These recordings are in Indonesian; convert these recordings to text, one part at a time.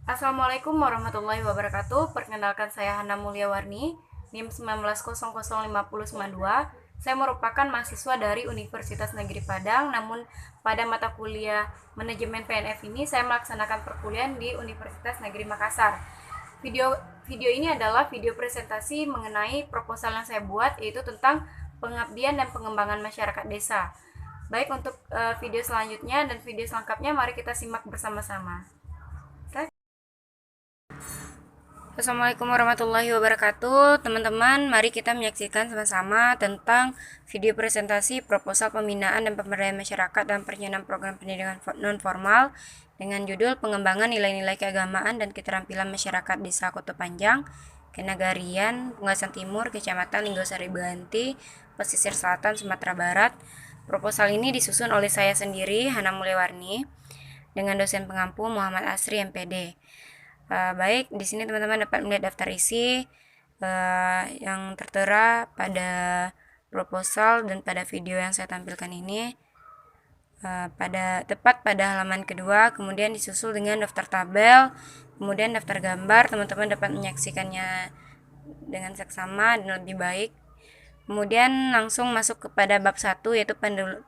Assalamualaikum warahmatullahi wabarakatuh. Perkenalkan saya Hana Mulyawarni, NIM 19005092. Saya merupakan mahasiswa dari Universitas Negeri Padang, namun pada mata kuliah Manajemen PNF ini saya melaksanakan perkuliahan di Universitas Negeri Makassar. Video video ini adalah video presentasi mengenai proposal yang saya buat, yaitu tentang pengabdian dan pengembangan masyarakat desa. Baik, untuk video selanjutnya dan video selengkapnya mari kita simak bersama-sama. Assalamualaikum warahmatullahi wabarakatuh. Teman-teman, mari kita menyaksikan sama-sama tentang video presentasi proposal pembinaan dan pemberdayaan masyarakat dalam perencanaan program pendidikan non-formal dengan judul Pengembangan Nilai-Nilai Keagamaan dan Keterampilan Masyarakat Desa Koto Panjang, Kenagarian, Pungasan Timur, Kecamatan Linggosari Beganti, Pesisir Selatan, Sumatera Barat. Proposal ini disusun oleh saya sendiri, Hana Mulyawarni, dengan dosen pengampu Muhammad Asri, MPD. Baik, di sini teman-teman dapat melihat daftar isi yang tertera pada proposal dan pada video yang saya tampilkan ini. Tepat pada halaman kedua, kemudian disusul dengan daftar tabel, kemudian daftar gambar. Teman-teman dapat menyaksikannya dengan seksama dan lebih baik. Kemudian langsung masuk kepada bab 1, yaitu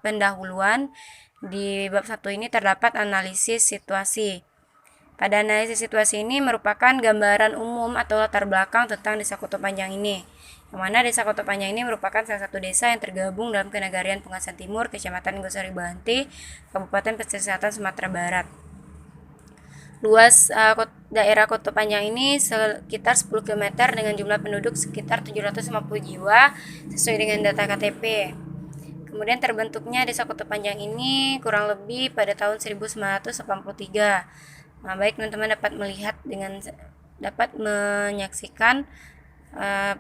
pendahuluan. Di bab 1 ini terdapat analisis situasi. Pada analisis situasi ini merupakan gambaran umum atau latar belakang tentang Desa Koto Panjang ini, yang mana Desa Koto Panjang ini merupakan salah satu desa yang tergabung dalam Kenagarian Pungasan Timur, Kecamatan Linggosari Beganti, Kabupaten Pesisir Selatan, Sumatera Barat. Luas daerah Koto Panjang ini sekitar 10 km dengan jumlah penduduk sekitar 750 jiwa sesuai dengan data KTP. Kemudian terbentuknya Desa Koto Panjang ini kurang lebih pada tahun 1983. Nah, baik, teman-teman dapat menyaksikan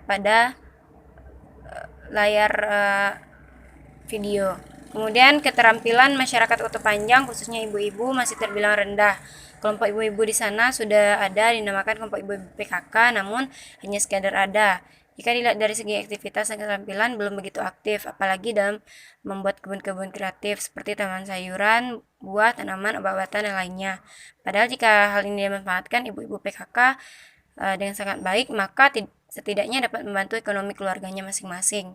pada layar video. Kemudian keterampilan masyarakat Koto Panjang khususnya ibu-ibu masih terbilang rendah. Kelompok ibu-ibu di sana sudah ada, dinamakan kelompok ibu-ibu PKK, namun hanya sekadar ada. Jika dilihat dari segi aktivitas dan keterampilan belum begitu aktif, apalagi dalam membuat kebun-kebun kreatif seperti taman sayuran, buah, tanaman, obat-obatan, dan lainnya. Padahal jika hal ini dimanfaatkan ibu-ibu PKK dengan sangat baik, maka setidaknya dapat membantu ekonomi keluarganya masing-masing.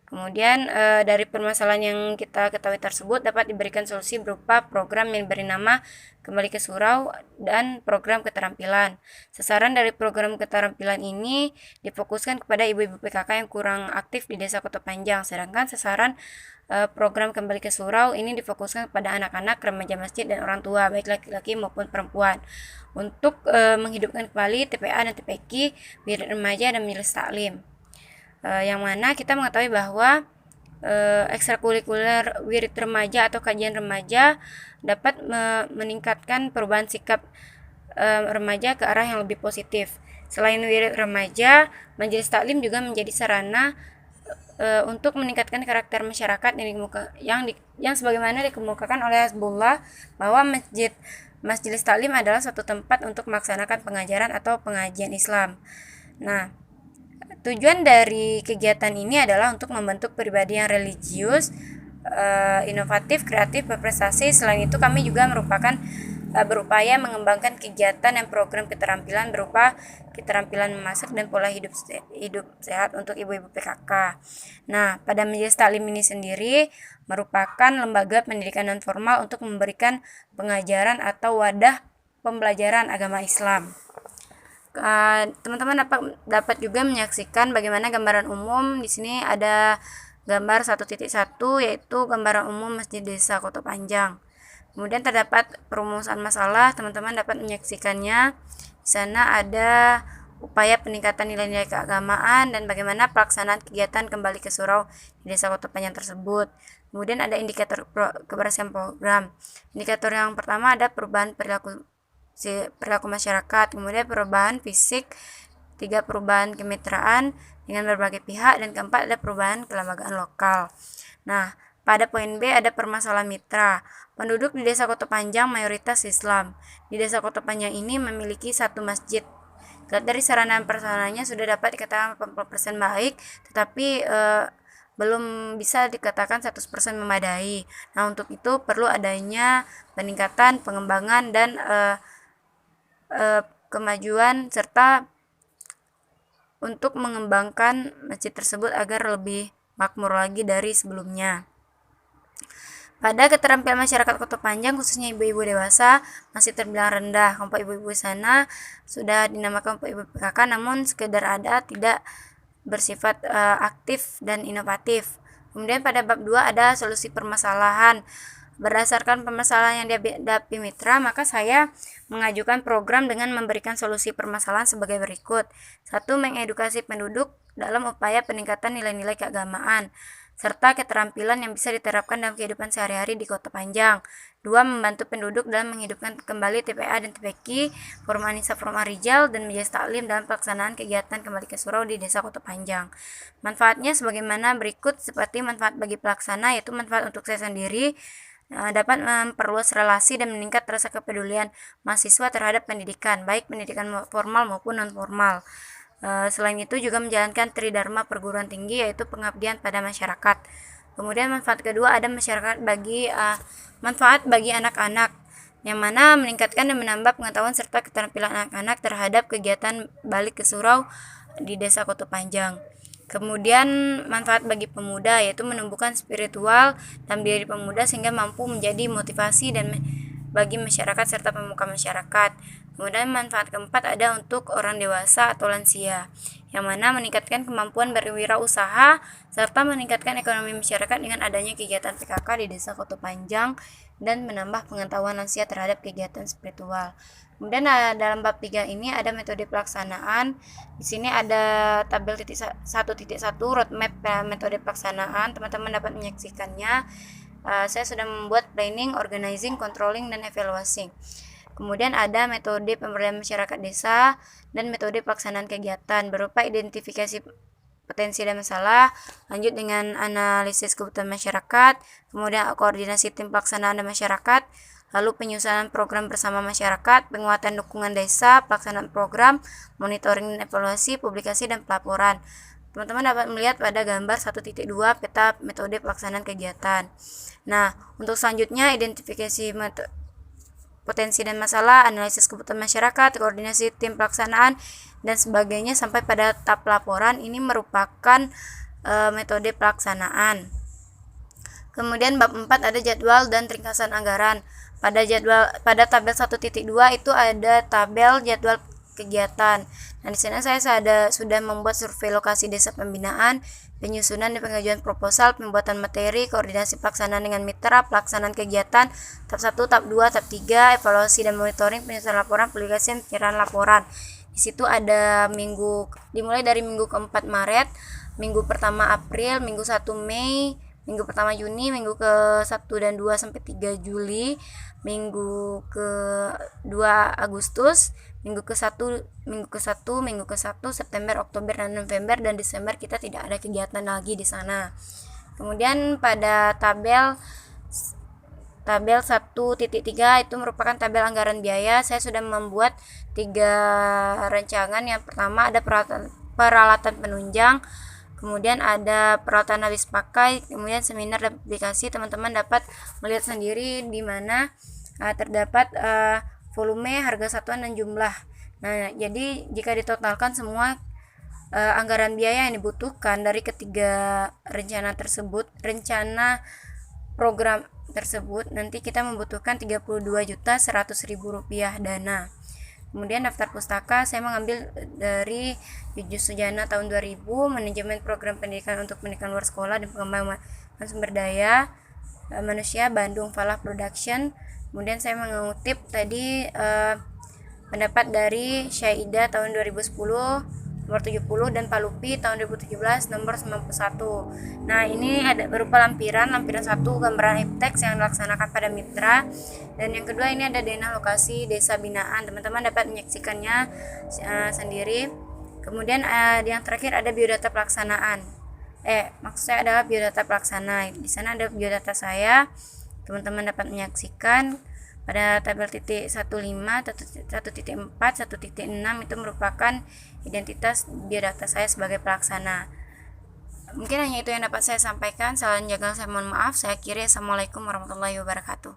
Kemudian dari permasalahan yang kita ketahui tersebut dapat diberikan solusi berupa program yang diberi nama Kembali ke Surau dan program keterampilan. Sasaran dari program keterampilan ini difokuskan kepada ibu-ibu PKK yang kurang aktif di Desa Koto Panjang, sedangkan sasaran program Kembali ke Surau ini difokuskan kepada anak-anak, remaja masjid, dan orang tua, baik laki-laki maupun perempuan, untuk menghidupkan kembali TPA dan TPQ, birit remaja, dan majelis taklim. Yang mana kita mengetahui bahwa ekstrakurikuler wirid remaja atau kajian remaja dapat meningkatkan perubahan sikap remaja ke arah yang lebih positif. Selain wirid remaja, majelis taklim juga menjadi sarana untuk meningkatkan karakter masyarakat yang sebagaimana dikemukakan oleh Hasbullah bahwa majelis taklim adalah suatu tempat untuk melaksanakan pengajaran atau pengajian Islam. Nah, tujuan dari kegiatan ini adalah untuk membentuk pribadi yang religius, inovatif, kreatif, berprestasi. Selain itu, kami juga berupaya mengembangkan kegiatan dan program keterampilan berupa keterampilan memasak dan pola hidup sehat untuk ibu-ibu PKK. Nah, pada majelis taklim ini sendiri merupakan lembaga pendidikan non formal untuk memberikan pengajaran atau wadah pembelajaran agama Islam. Teman-teman dapat juga menyaksikan bagaimana gambaran umum. Di sini ada gambar 1.1, yaitu gambaran umum Masjid Desa Koto Panjang. Kemudian terdapat perumusan masalah, teman-teman dapat menyaksikannya. Di sana ada upaya peningkatan nilai-nilai keagamaan dan bagaimana pelaksanaan kegiatan Kembali ke Surau di Desa Koto Panjang tersebut. Kemudian ada indikator keberhasilan program. Indikator yang pertama ada perubahan perilaku masyarakat, kemudian perubahan fisik, 3 perubahan kemitraan dengan berbagai pihak, dan keempat ada perubahan kelembagaan lokal. Nah, pada poin B ada permasalahan mitra. Penduduk di Desa Koto Panjang mayoritas Islam. Di Desa Koto Panjang ini memiliki 1 masjid. Dari sarana dan prasarananya sudah dapat dikatakan 80% baik, tetapi belum bisa dikatakan 100% memadai. Nah, untuk itu perlu adanya peningkatan, pengembangan, dan kemajuan serta untuk mengembangkan masjid tersebut agar lebih makmur lagi dari sebelumnya. Pada keterampilan masyarakat Kota Panjang, khususnya ibu-ibu dewasa, masih terbilang rendah. Kelompok ibu-ibu sana sudah dinamakan kelompok ibu PKK, namun sekedar ada, tidak bersifat aktif dan inovatif. Kemudian pada bab 2 ada solusi permasalahan. Berdasarkan permasalahan yang dihadapi mitra, maka saya mengajukan program dengan memberikan solusi permasalahan sebagai berikut. 1. Mengedukasi penduduk dalam upaya peningkatan nilai-nilai keagamaan serta keterampilan yang bisa diterapkan dalam kehidupan sehari-hari di Kota Panjang. 2. Membantu penduduk dalam menghidupkan kembali TPA dan TPQ, Forum Anissa, Forum Arijal, dan Majelis Taklim dalam pelaksanaan kegiatan kembali ke surau di Desa Kota Panjang. Manfaatnya sebagaimana berikut, seperti manfaat bagi pelaksana, yaitu manfaat untuk saya sendiri, dapat memperluas relasi dan meningkat rasa kepedulian mahasiswa terhadap pendidikan, baik pendidikan formal maupun non-formal. Selain itu juga menjalankan tridharma perguruan tinggi, yaitu pengabdian pada masyarakat. Kemudian manfaat kedua ada manfaat bagi anak-anak, yang mana meningkatkan dan menambah pengetahuan serta keterampilan anak-anak terhadap kegiatan balik ke surau di Desa Kota Panjang. Kemudian manfaat bagi pemuda, yaitu menumbuhkan spiritual dalam diri pemuda sehingga mampu menjadi motivasi dan bagi masyarakat serta pemuka masyarakat. Kemudian manfaat keempat ada untuk orang dewasa atau lansia, yang mana meningkatkan kemampuan berwirausaha serta meningkatkan ekonomi masyarakat dengan adanya kegiatan PKK di Desa Kota Panjang dan menambah pengetahuan lansia terhadap kegiatan spiritual. Kemudian dalam bab 3 ini ada metode pelaksanaan. Di sini ada tabel 1.1 roadmap metode pelaksanaan. Teman-teman dapat menyaksikannya. Saya sudah membuat planning, organizing, controlling, dan evaluasi. Kemudian ada metode pemberdayaan masyarakat desa dan metode pelaksanaan kegiatan berupa identifikasi potensi dan masalah, lanjut dengan analisis kebutuhan masyarakat, kemudian koordinasi tim pelaksanaan dan masyarakat, lalu penyusunan program bersama masyarakat, penguatan dukungan desa, pelaksanaan program, monitoring dan evaluasi, publikasi dan pelaporan. Teman-teman dapat melihat pada gambar 1.2 peta metode pelaksanaan kegiatan. Nah, untuk selanjutnya identifikasi potensi dan masalah, analisis kebutuhan masyarakat, koordinasi tim pelaksanaan, dan sebagainya sampai pada tahap laporan. Ini merupakan metode pelaksanaan. Kemudian bab 4 ada jadwal dan ringkasan anggaran. Pada tabel 1.2 itu ada tabel jadwal kegiatan. Nah, di sana saya sudah membuat survei lokasi desa pembinaan, penyusunan dan pengajuan proposal, pembuatan materi, koordinasi pelaksanaan dengan mitra, pelaksanaan kegiatan, tahap 1, tahap 2, tahap 3, evaluasi dan monitoring, penyusunan laporan, publikasi, penyerahan laporan. Di situ ada dimulai dari minggu ke-4 Maret, minggu pertama April, minggu 1 Mei, minggu pertama Juni, minggu ke-1 dan 2 sampai 3 Juli, minggu ke-2 Agustus, minggu ke-1 September, Oktober, dan November, dan Desember kita tidak ada kegiatan lagi di sana. Kemudian pada tabel 1.3 itu merupakan tabel anggaran biaya. Saya sudah membuat 3 rancangan. Yang pertama ada peralatan penunjang, kemudian ada peralatan habis pakai, kemudian seminar dan publikasi. Teman-teman dapat melihat sendiri di mana terdapat volume, harga satuan, dan jumlah. Nah, jadi jika ditotalkan semua anggaran biaya yang dibutuhkan dari ketiga rencana program tersebut, nanti kita membutuhkan Rp32.100.000 dana. Kemudian daftar pustaka saya mengambil dari Jus Sujana tahun 2000, manajemen program pendidikan untuk pendidikan luar sekolah dan pengembangan sumber daya manusia, Bandung, Falah Production. Kemudian saya mengutip tadi pendapat dari Syaidah tahun 2010 nomor 70 dan Pak Lupi tahun 2017 nomor 91. Nah, ini ada berupa lampiran 1 gambaran iptex yang dilaksanakan pada mitra, dan yang kedua ini ada denah lokasi desa binaan. Teman-teman dapat menyaksikannya sendiri. Kemudian yang terakhir ada biodata pelaksanaan. Maksud saya adalah biodata pelaksana. Di sana ada biodata saya. Teman-teman dapat menyaksikan pada tabel 1.5, 1.4, 1.6 itu merupakan identitas biodata saya sebagai pelaksana. Mungkin hanya itu yang dapat saya sampaikan. Salah jaga saya mohon maaf. Saya akhiri. Assalamualaikum warahmatullahi wabarakatuh.